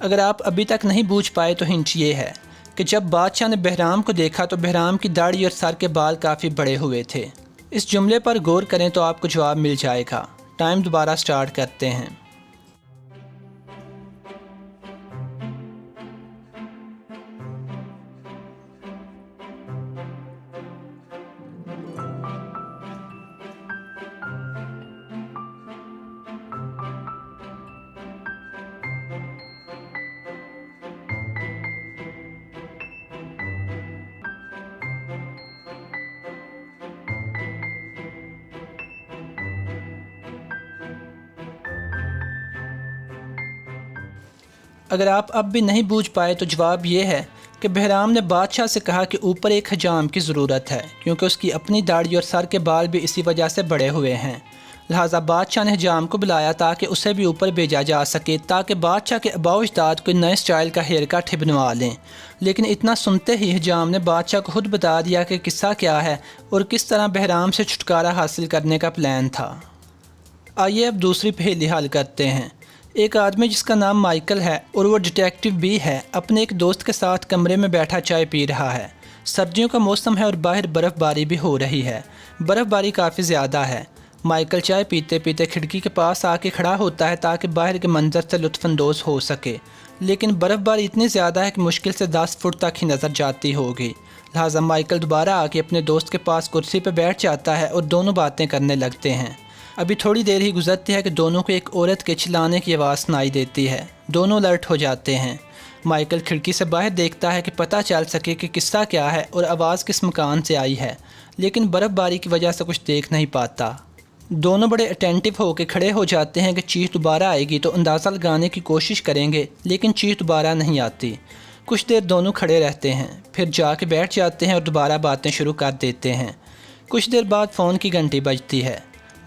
اگر آپ ابھی تک نہیں بوجھ پائے تو ہنٹ یہ ہے کہ جب بادشاہ نے بہرام کو دیکھا تو بہرام کی داڑھی اور سر کے بال کافی بڑے ہوئے تھے۔ اس جملے پر غور کریں تو آپ کو جواب مل جائے گا۔ ٹائم دوبارہ سٹارٹ کرتے ہیں۔ اگر آپ اب بھی نہیں بوجھ پائے تو جواب یہ ہے کہ بہرام نے بادشاہ سے کہا کہ اوپر ایک حجام کی ضرورت ہے، کیونکہ اس کی اپنی داڑھی اور سر کے بال بھی اسی وجہ سے بڑے ہوئے ہیں۔ لہٰذا بادشاہ نے حجام کو بلایا تاکہ اسے بھی اوپر بھیجا جا سکے، تاکہ بادشاہ کے آباء و اجداد کوئی نئے سٹائل کا ہیئر کٹ بنوا لیں۔ لیکن اتنا سنتے ہی حجام نے بادشاہ کو خود بتا دیا کہ قصہ کیا ہے اور کس طرح بہرام سے چھٹکارا حاصل کرنے کا پلان تھا۔ آئیے اب دوسری پہیلی حل کرتے ہیں۔ ایک آدمی جس کا نام مائیکل ہے اور وہ ڈیٹیکٹیو بھی ہے، اپنے ایک دوست کے ساتھ کمرے میں بیٹھا چائے پی رہا ہے۔ سردیوں کا موسم ہے اور باہر برف باری بھی ہو رہی ہے۔ برف باری کافی زیادہ ہے۔ مائیکل چائے پیتے پیتے کھڑکی کے پاس آ کے کھڑا ہوتا ہے تاکہ باہر کے منظر سے لطف اندوز ہو سکے، لیکن برف باری اتنی زیادہ ہے کہ مشکل سے 10 فٹ تک ہی نظر جاتی ہوگی۔ لہٰذا مائیکل دوبارہ آ کے اپنے دوست کے پاس کرسی پہ بیٹھ جاتا ہے اور دونوں باتیں کرنے لگتے ہیں۔ ابھی تھوڑی دیر ہی گزرتی ہے کہ دونوں کو ایک عورت کے چلانے کی آواز سنائی دیتی ہے۔ دونوں الرٹ ہو جاتے ہیں۔ مائیکل کھڑکی سے باہر دیکھتا ہے کہ پتہ چل سکے کہ قصہ کیا ہے اور آواز کس مکان سے آئی ہے، لیکن برف باری کی وجہ سے کچھ دیکھ نہیں پاتا۔ دونوں بڑے اٹینٹیو ہو کے کھڑے ہو جاتے ہیں کہ چیخ دوبارہ آئے گی تو اندازہ لگانے کی کوشش کریں گے، لیکن چیخ دوبارہ نہیں آتی۔ کچھ دیر دونوں کھڑے رہتے ہیں، پھر جا کے بیٹھ جاتے ہیں اور دوبارہ باتیں شروع کر دیتے ہیں۔ کچھ دیر بعد فون کی گھنٹی بجتی ہے۔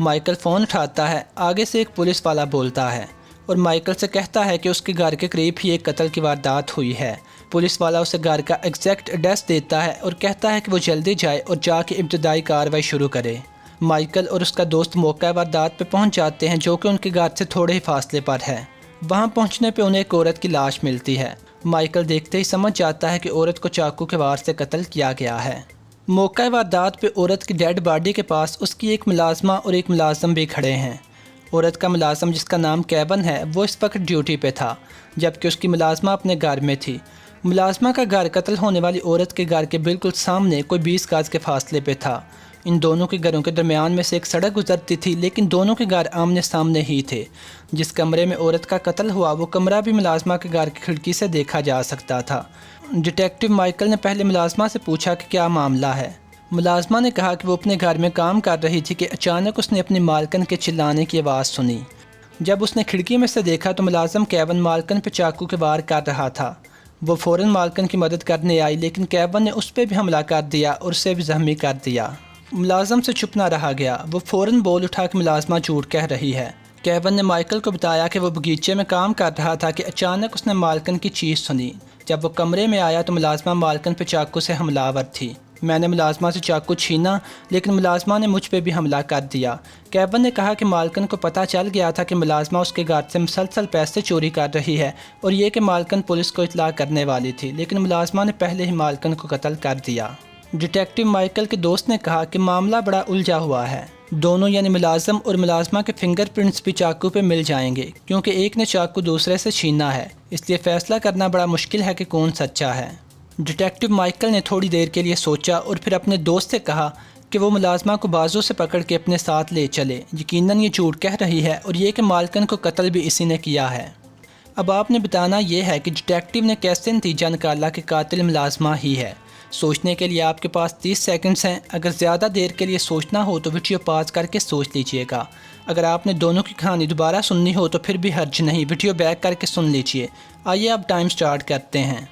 مائیکل فون اٹھاتا ہے۔ آگے سے ایک پولیس والا بولتا ہے اور مائیکل سے کہتا ہے کہ اس کے گھر کے قریب ہی ایک قتل کی واردات ہوئی ہے۔ پولیس والا اسے گھر کا ایگزیکٹ ایڈریس دیتا ہے اور کہتا ہے کہ وہ جلدی جائے اور جا کے ابتدائی کارروائی شروع کرے۔ مائیکل اور اس کا دوست موقع واردات پہ پہنچ جاتے ہیں، جو کہ ان کے گھر سے تھوڑے ہی فاصلے پر ہے۔ وہاں پہنچنے پہ انہیں ایک عورت کی لاش ملتی ہے۔ مائیکل دیکھتے ہی سمجھ جاتا ہے کہ عورت کو چاقو کے وار سے قتل کیا گیا ہے۔ موقع واردات پہ عورت کی ڈیڈ باڈی کے پاس اس کی ایک ملازمہ اور ایک ملازم بھی کھڑے ہیں۔ عورت کا ملازم جس کا نام کیون ہے وہ اس وقت ڈیوٹی پہ تھا، جبکہ اس کی ملازمہ اپنے گھر میں تھی۔ ملازمہ کا گھر قتل ہونے والی عورت کے گھر کے بالکل سامنے کوئی 20 گز کے فاصلے پہ تھا۔ ان دونوں کے گھروں کے درمیان میں سے ایک سڑک گزرتی تھی، لیکن دونوں کے گھر آمنے سامنے ہی تھے۔ جس کمرے میں عورت کا قتل ہوا وہ کمرہ بھی ملازمہ کے گھر کی کھڑکی سے دیکھا جا سکتا تھا۔ ڈیٹیکٹیو مائیکل نے پہلے ملازمہ سے پوچھا کہ کیا معاملہ ہے۔ ملازمہ نے کہا کہ وہ اپنے گھر میں کام کر رہی تھی کہ اچانک اس نے اپنی مالکن کے چلانے کی آواز سنی۔ جب اس نے کھڑکی میں سے دیکھا تو ملازم کیون مالکن پہ چاقو کے وار کر رہا تھا۔ وہ فوراً مالکن کی مدد کرنے آئی، لیکن کیون نے اس پہ بھی حملہ کر دیا اور اسے بھی زخمی کر دیا۔ ملازم سے چپ نہ رہا گیا۔ وہ فوراً بول اٹھا کہ ملازمہ جھوٹ کہہ رہی ہے۔ کیون نے مائیکل کو بتایا کہ وہ باغیچے میں کام کر رہا تھا کہ اچانک اس نے مالکن کی چیخ سنی۔ جب وہ کمرے میں آیا تو ملازمہ مالکن پہ چاقو سے حملہ آور تھی۔ میں نے ملازمہ سے چاقو چھینا، لیکن ملازمہ نے مجھ پہ بھی حملہ کر دیا۔ کیون نے کہا کہ مالکن کو پتہ چل گیا تھا کہ ملازمہ اس کے گھر سے مسلسل پیسے چوری کر رہی ہے اور یہ کہ مالکن پولیس کو اطلاع کرنے والی تھی، لیکن ملازمہ نے پہلے ہی مالکن کو قتل کر دیا۔ ڈیٹیکٹیو مائیکل کے دوست نے کہا کہ معاملہ بڑا الجھا ہوا ہے۔ دونوں یعنی ملازم اور ملازمہ کے فنگر پرنٹس بھی چاقو پہ مل جائیں گے، کیونکہ ایک نے چاقو دوسرے سے چھینا ہے، اس لیے فیصلہ کرنا بڑا مشکل ہے کہ کون سچا ہے۔ ڈیٹیکٹیو مائیکل نے تھوڑی دیر کے لیے سوچا اور پھر اپنے دوست سے کہا کہ وہ ملازمہ کو بازو سے پکڑ کے اپنے ساتھ لے چلے۔ یقیناً یہ جھوٹ کہہ رہی ہے اور یہ کہ مالکن کو قتل بھی اسی نے کیا ہے۔ اب آپ نے بتانا یہ ہے کہ ڈیٹیکٹیو نے کیسے نتیجہ نکالا کہ قاتل ملازمہ ہی ہے۔ سوچنے کے لیے آپ کے پاس 30 سیکنڈز ہیں۔ اگر زیادہ دیر کے لیے سوچنا ہو تو ویڈیو پاز کر کے سوچ لیجئے گا۔ اگر آپ نے دونوں کی کہانی دوبارہ سننی ہو تو پھر بھی حرج نہیں، ویڈیو بیک کر کے سن لیجئے۔ آئیے اب ٹائم سٹارٹ کرتے ہیں۔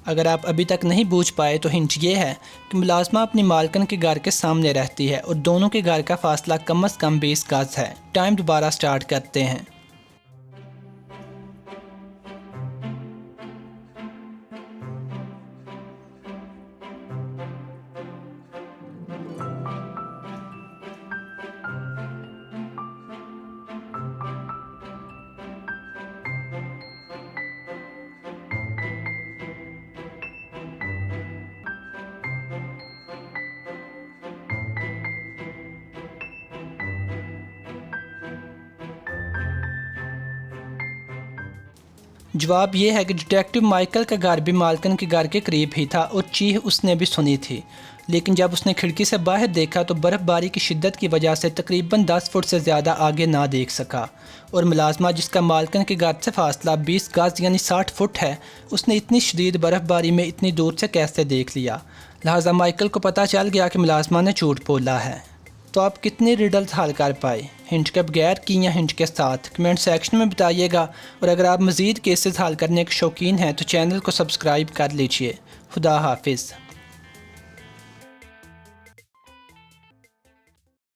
اگر آپ ابھی تک نہیں بوجھ پائے تو ہنٹ یہ ہے کہ ملازمہ اپنی مالکن کے گھر کے سامنے رہتی ہے اور دونوں کے گھر کا فاصلہ کم از کم 20 گز ہے۔ ٹائم دوبارہ سٹارٹ کرتے ہیں۔ جواب یہ ہے کہ ڈیٹیکٹیو مائیکل کا گھر بھی مالکن کے گھر کے قریب ہی تھا اور چیخ اس نے بھی سنی تھی، لیکن جب اس نے کھڑکی سے باہر دیکھا تو برف باری کی شدت کی وجہ سے تقریباً 10 فٹ سے زیادہ آگے نہ دیکھ سکا، اور ملازمہ جس کا مالکن کے گھر سے فاصلہ 20 گز یعنی 60 فٹ ہے، اس نے اتنی شدید برف باری میں اتنی دور سے کیسے دیکھ لیا؟ لہٰذا مائیکل کو پتہ چل گیا کہ ملازمہ نے جھوٹ بولا ہے۔ تو آپ کتنی ریڈلز حل کر پائے؟ ہنٹ کے بغیر کی یا ہنٹ کے ساتھ؟ کمنٹ سیکشن میں بتائیے گا، اور اگر آپ مزید کیسز حل کرنے کے شوقین ہیں تو چینل کو سبسکرائب کر لیجئے۔ خدا حافظ۔